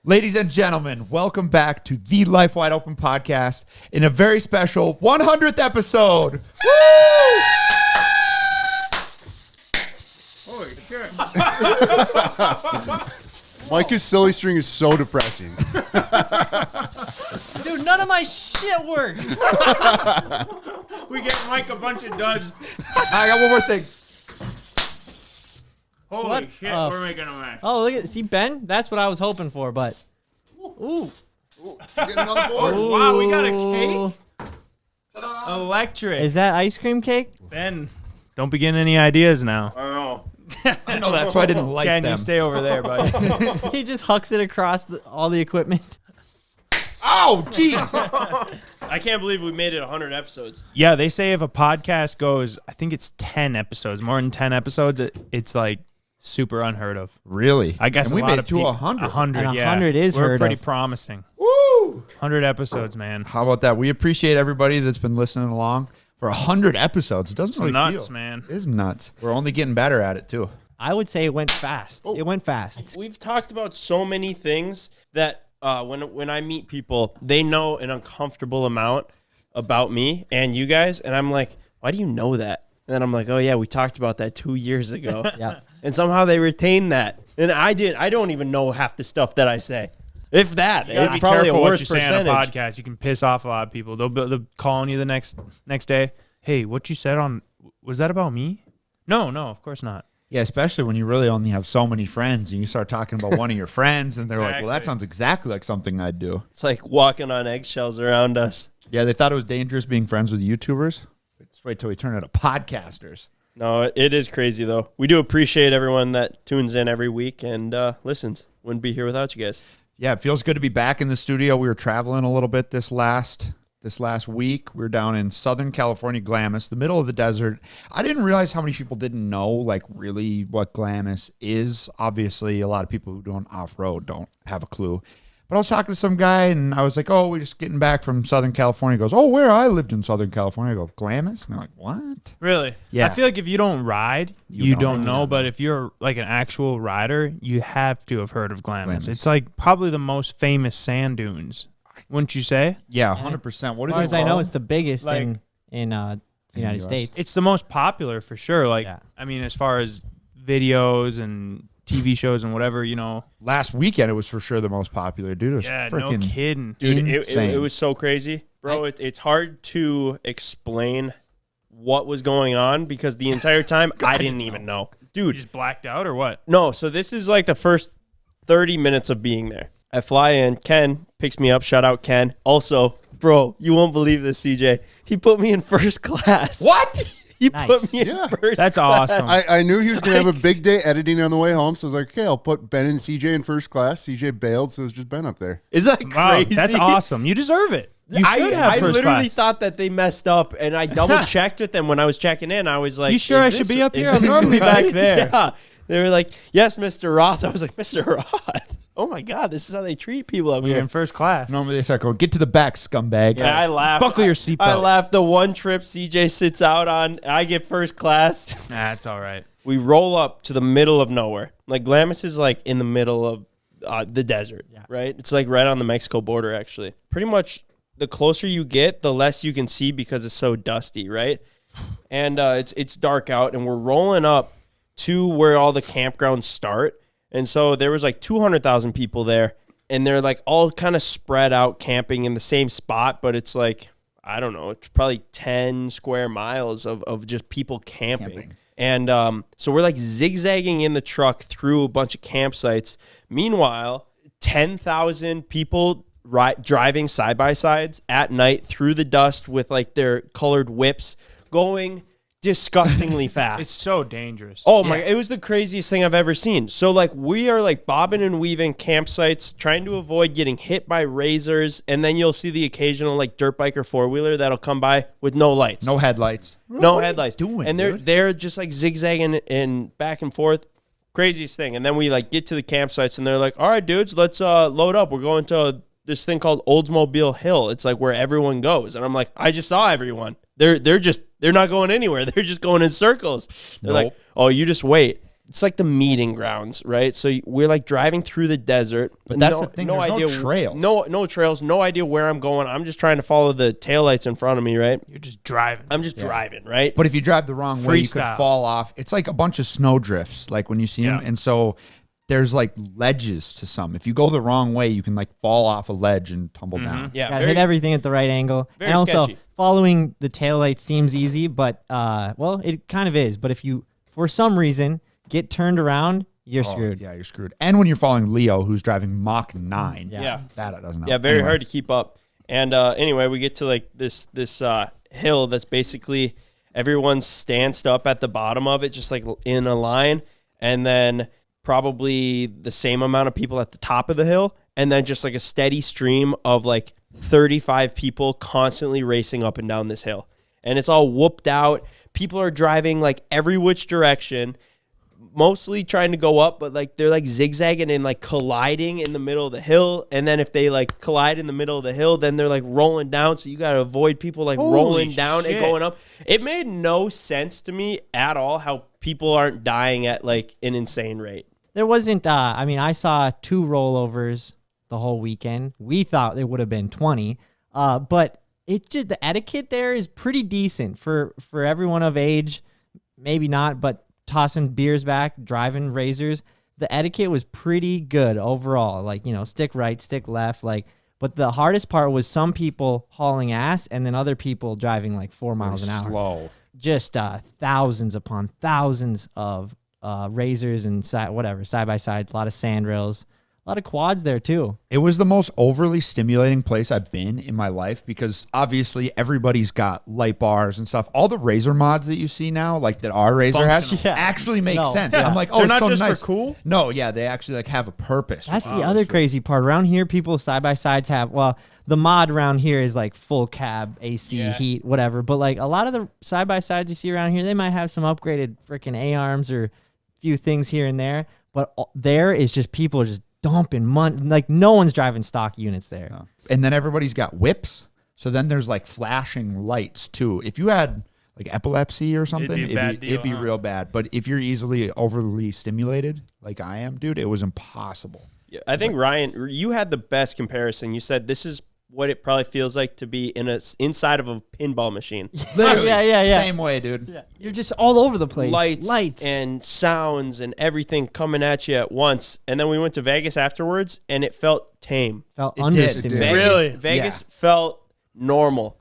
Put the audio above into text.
Ladies and gentlemen, welcome back to the Life Wide Open podcast in a very special 100th episode. Woo! Holy shit. Mike's silly string is so depressing. Dude, none of my shit works. We get Mike a bunch of duds. I got one more thing. Holy What? shit, we're making a mess. Oh, look at see Ben. That's what I was hoping for, but ooh, Get another board. Oh, wow, we got a Ooh. cake? Electric. Is that ice cream cake? Ben, don't be getting any ideas now. I don't know. I know that's why I didn't like Can them. you stay over there, buddy? He just hucks it across all the equipment. Oh, jeez. I can't believe we made it 100 episodes. Yeah, they say if a podcast goes, I think it's 10 episodes, more than 10 episodes, it's like super unheard of. Really? I guess and a we lot made of it to people, 100. 100, And yeah. 100 is We're heard pretty of. promising. Woo! 100 episodes, man. How about that? We appreciate everybody that's been listening along for 100 episodes. It doesn't really Nuts, feel. man. It is nuts. We're only getting better at it, too. I would say it went fast. Oh. It went fast. We've talked about so many things that when I meet people, they know an uncomfortable amount about me and you guys, and I'm like, why do you know that? And then I'm like, oh yeah, we talked about that 2 years ago. Yeah. And somehow they retain that. And I don't even know half the stuff that I say. If that, You gotta it's be probably a careful what worse you say percentage. on a podcast. You can piss off a lot of people. They'll call on you the next day. Hey, what you said on, was that about me? No, of course not. Yeah, especially when you really only have so many friends and you start talking about one of your friends and they're like, well, that Exactly. sounds exactly like something I'd do. It's like walking on eggshells around us. Yeah, they thought it was dangerous being friends with YouTubers. Just wait till we turn into podcasters. No, it is crazy though. We do appreciate everyone that tunes in every week and listens. Wouldn't be here without you guys. Yeah, it feels good to be back in the studio. We were traveling a little bit this last week. We were down in Southern California, Glamis, the middle of the desert. I didn't realize how many people didn't know, like, really what Glamis is. Obviously, a lot of people who don't off-road don't have a clue. But I was talking to some guy, and I was like, oh, we're just getting back from Southern California. He goes, oh, where? I lived in Southern California. I go, Glamis? And they're like, what? Really? Yeah. I feel like if you don't ride, You you don't don't know. know. But if you're like an actual rider, you have to have heard of Glamis. Glamis. It's like probably the most famous sand dunes. Wouldn't you say? Yeah, 100%. What As do far they as I know, call it's the biggest Like- in the United US. States. It's the most popular for sure. Like, Yeah. I mean, as far as videos and TV shows and whatever, Last weekend, it was for sure the most popular, dude. It was yeah, no freaking kidding. Dude, insane. it was so crazy. Bro, it's hard to explain what was going on because the entire time I didn't even know. You Dude, just blacked out or what? no, so this is like the first 30 minutes of being there. I fly in, Ken picks me up, shout out Ken. Also, bro, you won't believe this, CJ. He put me in first class. What? He Nice. put me in Yeah. first That's class. awesome. I knew he was going to have a big day editing on the way home, so I was like, okay, I'll put Ben and CJ in first class. CJ bailed, so it was just Ben up there. Is that Wow, crazy? that's awesome. You deserve it. You should have I first literally class. thought that they messed up, and I double checked with them when I was checking in. I was like, You sure is I should this- be up is here? I'm this normally right? back there. Yeah. They were like, yes, Mr. Roth. I was like, Mr. Roth? Oh my God, this is how they treat people up You're here. in first class. Normally they start going, get to the back, scumbag. And I laughed. Buckle your I seatbelt. laughed the one trip CJ sits out on. I get first class. That's all right. We roll up to the middle of nowhere. Like Glamis is like in the middle of the desert, right? It's like right on the Mexico border, actually. Pretty much the closer you get, the less you can see because it's so dusty, right? And it's dark out, and we're rolling up to where all the campgrounds start. And so there was like 200,000 people there, and they're like all kind of spread out camping in the same spot, but it's like, I don't know, it's probably 10 square miles of just people camping. And so we're like zigzagging in the truck through a bunch of campsites. Meanwhile, 10,000 people driving side by sides at night through the dust with like their colored whips going disgustingly fast. It's so dangerous. Oh my, it was the craziest thing I've ever seen. So like we are like bobbing and weaving campsites, trying to avoid getting hit by razors, and then you'll see the occasional like dirt bike or four-wheeler that'll come by with no lights. No headlights. No What are you headlights. doing, and dude? they're just like zigzagging and back and forth. Craziest thing. And then we like get to the campsites and they're like, all right, dudes, let's load up. We're going to this thing called Oldsmobile Hill. It's like where everyone goes. And I'm like, I just saw everyone. They're not going anywhere. They're just going in circles. They're like, oh, you just wait. it's like the meeting grounds, right? So we're like driving through the desert. But that's the thing, there's no trails. No trails, no idea where I'm going. I'm just trying to follow the taillights in front of me, right? You're just driving. I'm just driving, right? But if you drive the wrong way, you could Freestyle. fall off. It's like a bunch of snow drifts, like when you see them. Yeah. And so there's like ledges to some. If you go the wrong way, you can like fall off a ledge and tumble down. Yeah, Gotta hit everything at the right angle. very And also, sketchy. following the taillight seems easy, but well, it kind of is. But if you, for some reason, get turned around, you're screwed. Yeah, you're screwed. And when you're following Leo, who's driving Mach 9. Yeah. That doesn't help. Yeah, very Anyway. hard to keep up. And anyway, we get to like this hill that's basically everyone's stanced up at the bottom of it, just like in a line, and then probably the same amount of people at the top of the hill, and then just like a steady stream of like 35 people constantly racing up and down this hill. And it's all whooped out. People are driving like every which direction, mostly trying to go up, but like they're like zigzagging and like colliding in the middle of the hill. And then if they like collide in the middle of the hill, then they're like rolling down. So you got to avoid people like Holy rolling down shit. and going up. It made no sense to me at all how people aren't dying at like an insane rate. There wasn't. I mean, I saw 2 rollovers the whole weekend. We thought it would have been 20, but it just the etiquette there is pretty decent for everyone of age. Maybe not, but tossing beers back, driving razors. The etiquette was pretty good overall. Like, you know, stick right, stick left. Like, but the hardest part was some people hauling ass, and then other people driving like 4 miles an hour. Slow. Just thousands upon thousands of razors and side by sides, a lot of sandrails, a lot of quads there too. It was the most overly stimulating place I've been in my life because obviously everybody's got light bars and stuff. All the Razor mods that you see now, like that our Razor has, Functional. Yeah. actually make No. sense. Yeah. I'm like, oh, They're it's not so just for nice. cool? No, yeah, they actually like have a purpose. That's the other crazy part. Around here, people side by sides have, well, the mod around here is like full cab, AC, heat, whatever. But like a lot of the side by sides you see around here, they might have some upgraded freaking A-arms or a few things here and there. But there is just people are just dumping money. Like no one's driving stock units there. Yeah. And then everybody's got whips. So then there's like flashing lights too. If you had like epilepsy or something, It'd be a bad deal, it'd be huh? real bad. But if you're easily overly stimulated, like I am, dude, it was impossible. Yeah, I think Ryan, you had the best comparison. You said this is what it probably feels like to be inside of a pinball machine. Literally, yeah. Same way, dude. Yeah. You're just all over the place. Lights and sounds and everything coming at you at once. And then we went to Vegas afterwards, and it felt tame. Felt It did. understimulated. Vegas, Really? Vegas Yeah. felt normal.